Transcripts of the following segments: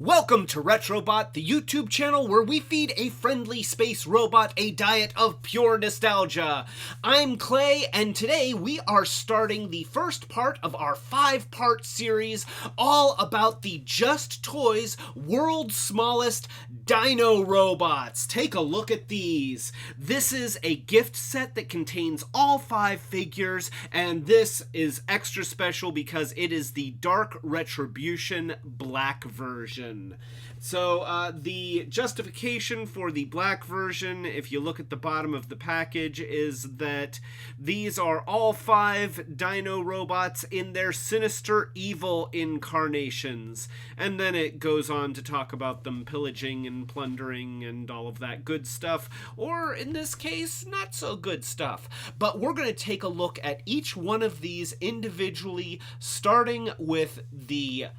Welcome to Retrobot, the YouTube channel where we feed a friendly space robot a diet of pure nostalgia. I'm Clay, and today we are starting the first part of our 5-part series all about the Just Toys World's Smallest Dinorobots. Take a look at these. This is a gift set that contains all 5 figures, and this is extra special because it is the Dark Retribution Black version. So the justification for the black version, if you look at the bottom of the package, is that these are all 5 Dinorobots in their sinister evil incarnations. And then it goes on to talk about them pillaging and plundering and all of that good stuff, or in this case, not so good stuff. But we're going to take a look at each one of these individually, starting with the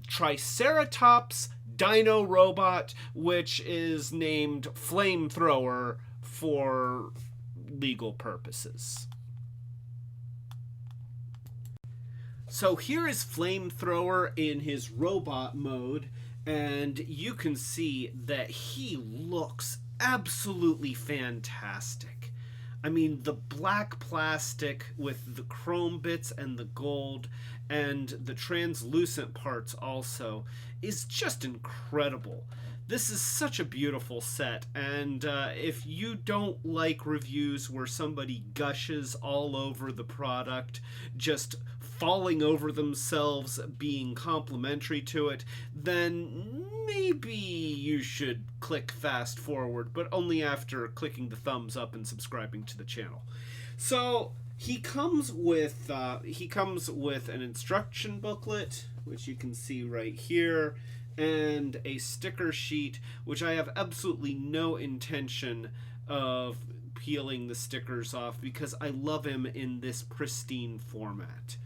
Triceratops Dinobot, which is named Flamethrower for legal purposes. So here is Flamethrower in his robot mode, and you can see that he looks absolutely fantastic. I mean, the black plastic with the chrome bits and the gold and the translucent parts also is just incredible. This is such a beautiful set, and if you don't like reviews where somebody gushes all over the product, just falling over themselves, being complimentary to it, then maybe you should click fast forward, but only after clicking the thumbs up and subscribing to the channel. So he comes with an instruction booklet, which you can see right here, and a sticker sheet, which I have absolutely no intention of peeling the stickers off because I love him in this pristine format.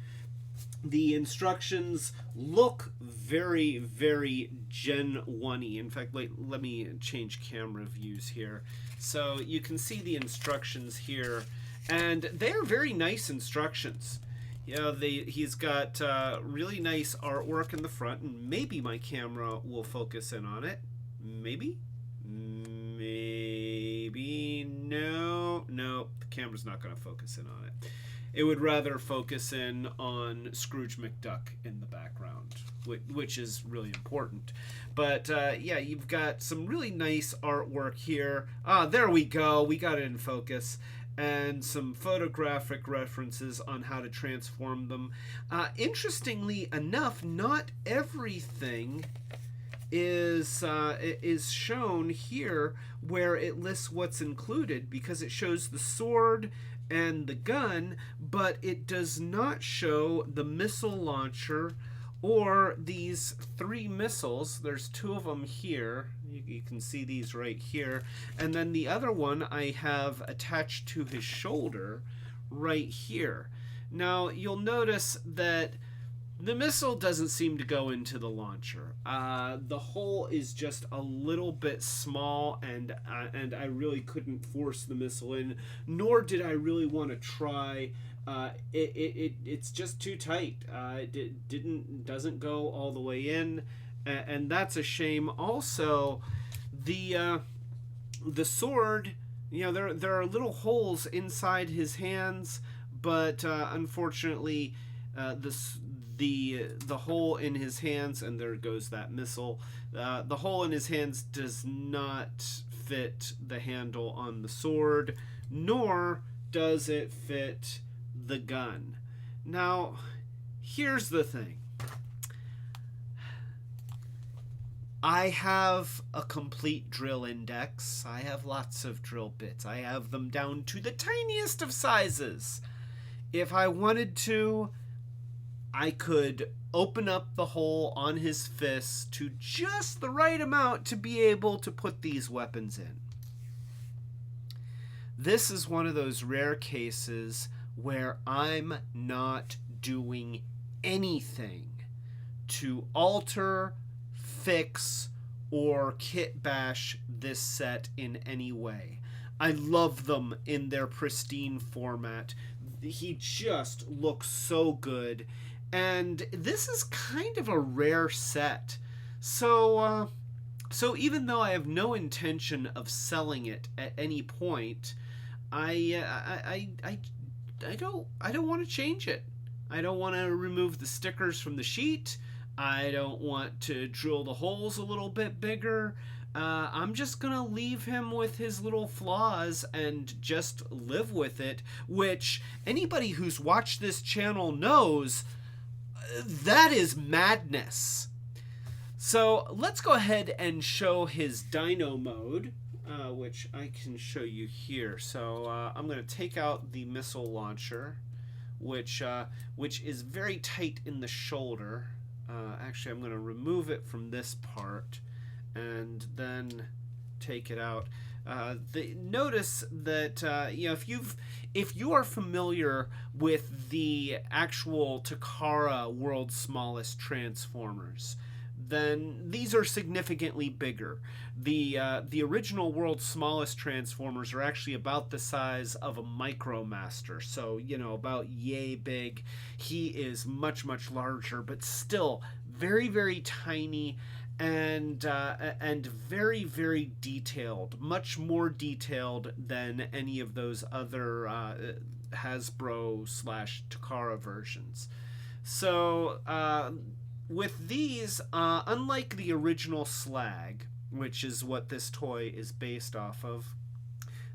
The instructions look very, very Gen 1-y. In fact, let me change camera views here. So you can see the instructions here, and they're very nice instructions. You know, he's got really nice artwork in the front, and maybe my camera will focus in on it. Maybe? Maybe. No, the camera's not going to focus in on it. It would rather focus in on Scrooge McDuck in the background, which is really important. But yeah, you've got some really nice artwork here. Ah, there we go. We got it in focus. And some photographic references on how to transform them. Interestingly enough, not everything is shown here where it lists what's included, because it shows the sword and the gun, but it does not show the missile launcher or these 3 missiles. There's 2 of them here. You can see these right here. And then the other one I have attached to his shoulder right here. Now, you'll notice that the missile doesn't seem to go into the launcher. The hole is just a little bit small, and I really couldn't force the missile in, nor did I really want to try. It's just too tight. It doesn't go all the way in, and that's a shame. Also, the sword, you know, there are little holes inside his hands, but unfortunately, the hole in his hands, and there goes that missile, the hole in his hands does not fit the handle on the sword, nor does it fit the gun. Now, here's the thing. I have a complete drill index. I have lots of drill bits. I have them down to the tiniest of sizes. If I wanted to, I could open up the hole on his fist to just the right amount to be able to put these weapons in. This is one of those rare cases where I'm not doing anything to alter, fix, or kit bash this set in any way. I love them in their pristine format. He just looks so good. And this is kind of a rare set. So even though I have no intention of selling it at any point, I don't want to change it. I don't want to remove the stickers from the sheet. I don't want to drill the holes a little bit bigger. I'm just gonna leave him with his little flaws and just live with it, which anybody who's watched this channel knows that is madness. So let's go ahead and show his dino mode, which I can show you here. So I'm going to take out the missile launcher, which is very tight in the shoulder. Actually, I'm going to remove it from this part and then take it out. Notice that if you are familiar with the actual Takara World's Smallest Transformers, then these are significantly bigger. The original World's Smallest Transformers are actually about the size of a Micromaster, so about yay big. He is much larger, but still very very tiny. And very detailed, much more detailed than any of those other Hasbro / Takara versions. So with these, unlike the original Slag, which is what this toy is based off of,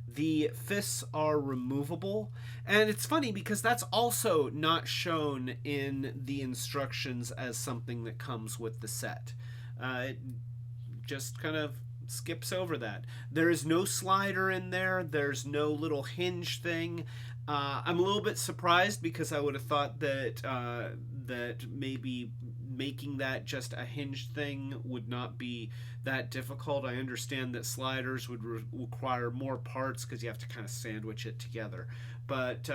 the fists are removable. And it's funny because that's also not shown in the instructions as something that comes with the set. It just kind of skips over that. There is no slider in there. There's no little hinge thing. I'm a little bit surprised because I would have thought that that maybe making that just a hinge thing would not be that difficult. I understand that sliders would require more parts because you have to kind of sandwich it together. But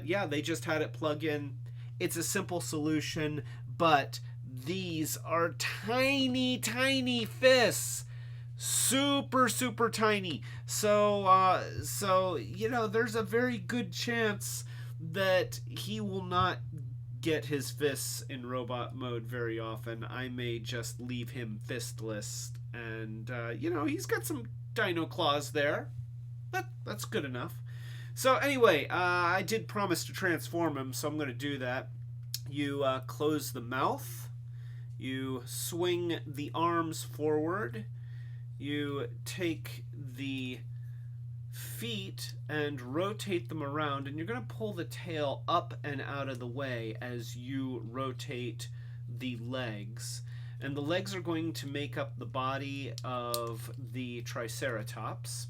yeah, they just had it plug in. It's a simple solution, but these are tiny fists, super tiny. So there's a very good chance that he will not get his fists in robot mode very often. I may just leave him fistless, and he's got some dino claws there. That's good enough. So anyway, I did promise to transform him, so I'm going to do that. You close the mouth. You swing the arms forward. You take the feet and rotate them around, and you're going to pull the tail up and out of the way as you rotate the legs. And the legs are going to make up the body of the triceratops.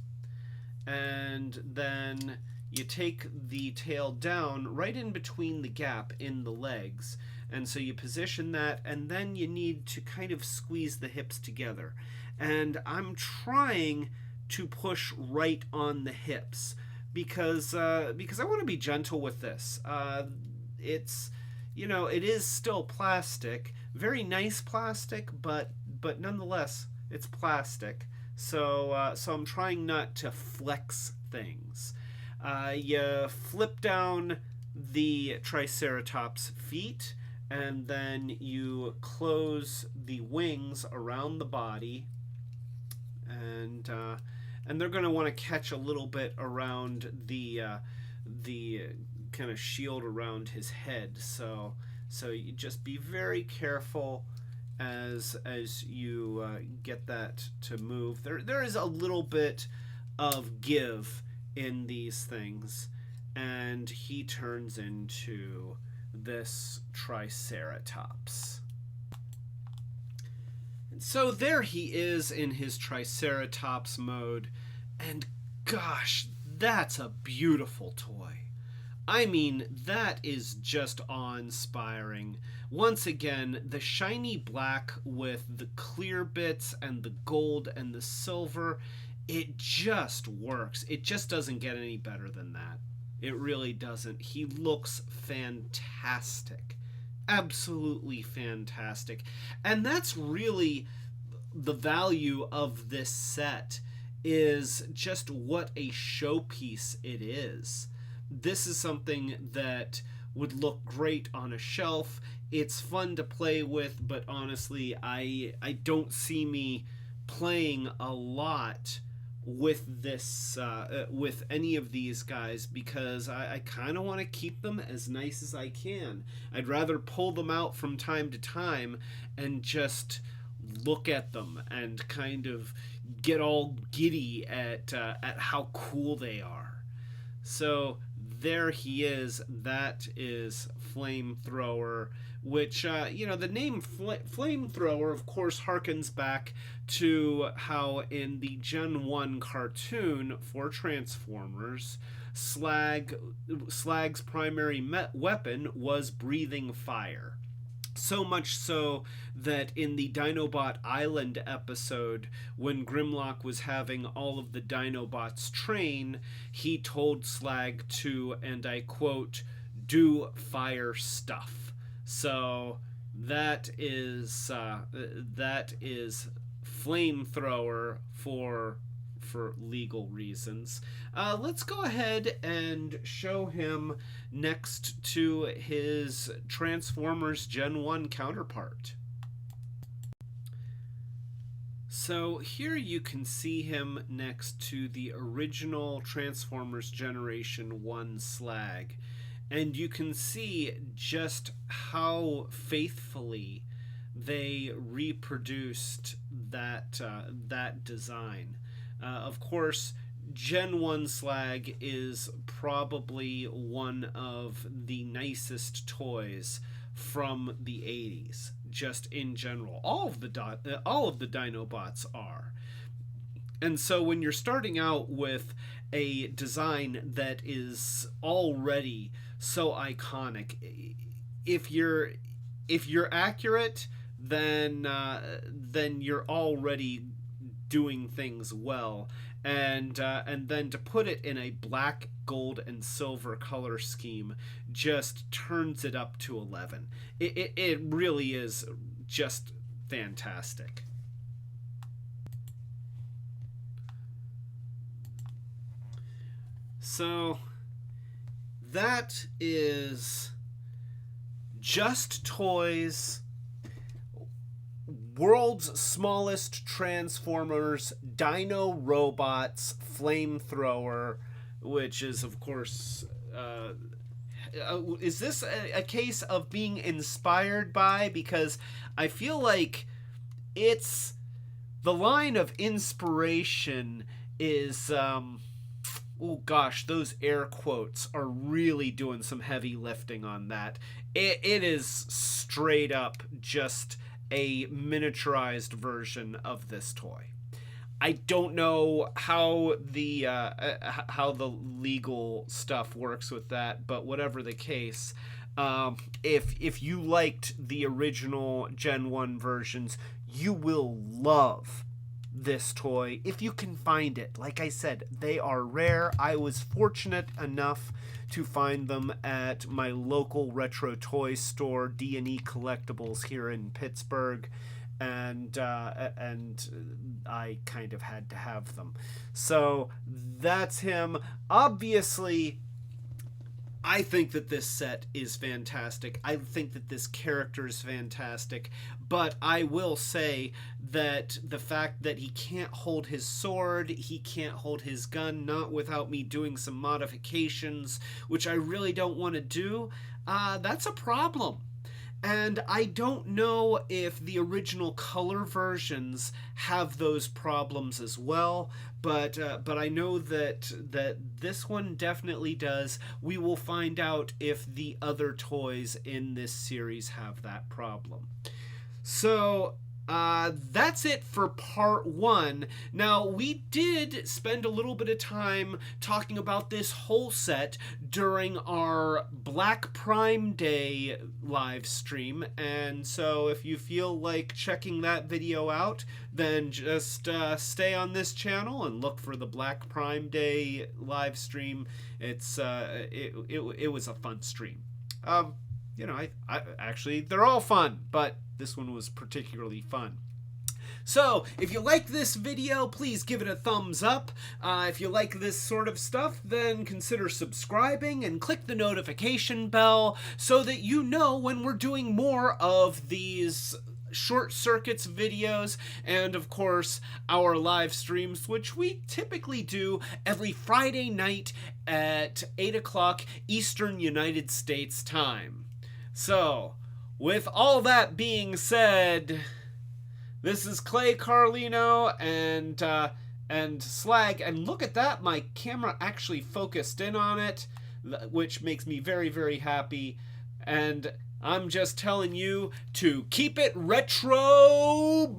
And then you take the tail down right in between the gap in the legs. And so you position that, and then you need to kind of squeeze the hips together. And I'm trying to push right on the hips because I want to be gentle with this. It's it is still plastic, very nice plastic, but nonetheless it's plastic. So I'm trying not to flex things. You flip down the triceratops feet, and then you close the wings around the body, and they're going to want to catch a little bit around the kind of shield around his head. So you just be very careful as you get that to move. There is a little bit of give in these things, and he turns into this triceratops. And so there he is in his triceratops mode, and gosh, that's a beautiful toy. I mean, that is just awe-inspiring. Once again, the shiny black with the clear bits and the gold and the silver, it just works. It just doesn't get any better than that. It really doesn't. He looks fantastic. Absolutely fantastic. And that's really the value of this set, is just what a showpiece it is. This is something that would look great on a shelf. it's fun to play with, but honestly, I don't see me playing a lot with this with any of these guys, because I kind of want to keep them as nice as I can. I'd rather pull them out from time to time and just look at them and kind of get all giddy at how cool they are. So there he is. That is Flamethrower, which, the name Flamethrower, of course, harkens back to how in the Gen 1 cartoon for Transformers, Slag's primary weapon was breathing fire. So much so that in the Dinobot Island episode, when Grimlock was having all of the Dinobots train, he told Slag to, and I quote, "do fire stuff." So that is Flamethrower for legal reasons. Let's go ahead and show him next to his Transformers Gen 1 counterpart. So here you can see him next to the original Transformers Generation 1 Slag. And you can see just how faithfully they reproduced that design. Of course, Gen 1 Slag is probably one of the nicest toys from the 80s, just in general. All of the Dinobots are. And so when you're starting out with a design that is already so iconic, if you're accurate, then you're already doing things well, and then to put it in a black, gold, and silver color scheme just turns it up to 11. It really is just fantastic. So that is Just Toys World's Smallest Transformers Dinorobots Flamethrower, which is, of course, is this a case of being inspired by? Because I feel like it's the line of inspiration is, oh gosh, those air quotes are really doing some heavy lifting on that. It is straight up just a miniaturized version of this toy. I don't know how the legal stuff works with that, but whatever the case, if you liked the original Gen 1 versions, you will love this toy if you can find it. Like I said, they are rare. I was fortunate enough to find them at my local retro toy store, D&E Collectibles, here in Pittsburgh, and I kind of had to have them. So that's him. Obviously, I think that this set is fantastic. I think that this character is fantastic. But I will say that the fact that he can't hold his sword, he can't hold his gun, not without me doing some modifications, which I really don't want to do, that's a problem. And I don't know if the original color versions have those problems as well, but I know that this one definitely does. We will find out if the other toys in this series have that problem. So that's it for part 1. Now, we did spend a little bit of time talking about this whole set during our Black Prime Day live stream, and so if you feel like checking that video out, then just stay on this channel and look for the Black Prime Day live stream. It's it was a fun stream. I actually, they're all fun, but this one was particularly fun. So, if you like this video, please give it a thumbs up. If you like this sort of stuff, then consider subscribing and click the notification bell so that you know when we're doing more of these short circuits videos, and of course our live streams, which we typically do every Friday night at 8 o'clock Eastern United States time. So, with all that being said, this is Clay Carlino and Slag, and look at that, my camera actually focused in on it, which makes me very, very happy. And I'm just telling you to keep it Retrobot,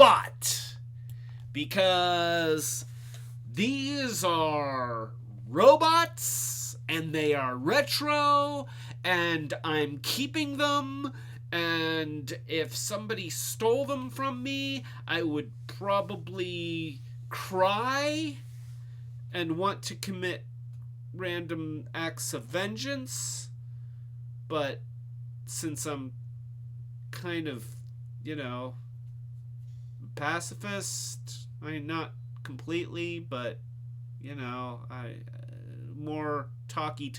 because these are robots and they are retro, and I'm keeping them. And if somebody stole them from me, I would probably cry and want to commit random acts of vengeance. But since I'm kind of, pacifist, I mean, not completely, but, I more talky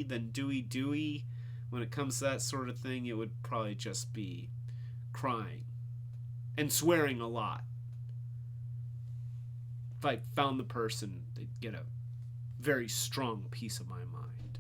than doey. When it comes to that sort of thing, it would probably just be crying and swearing a lot. If I found the person, they'd get a very strong piece of my mind.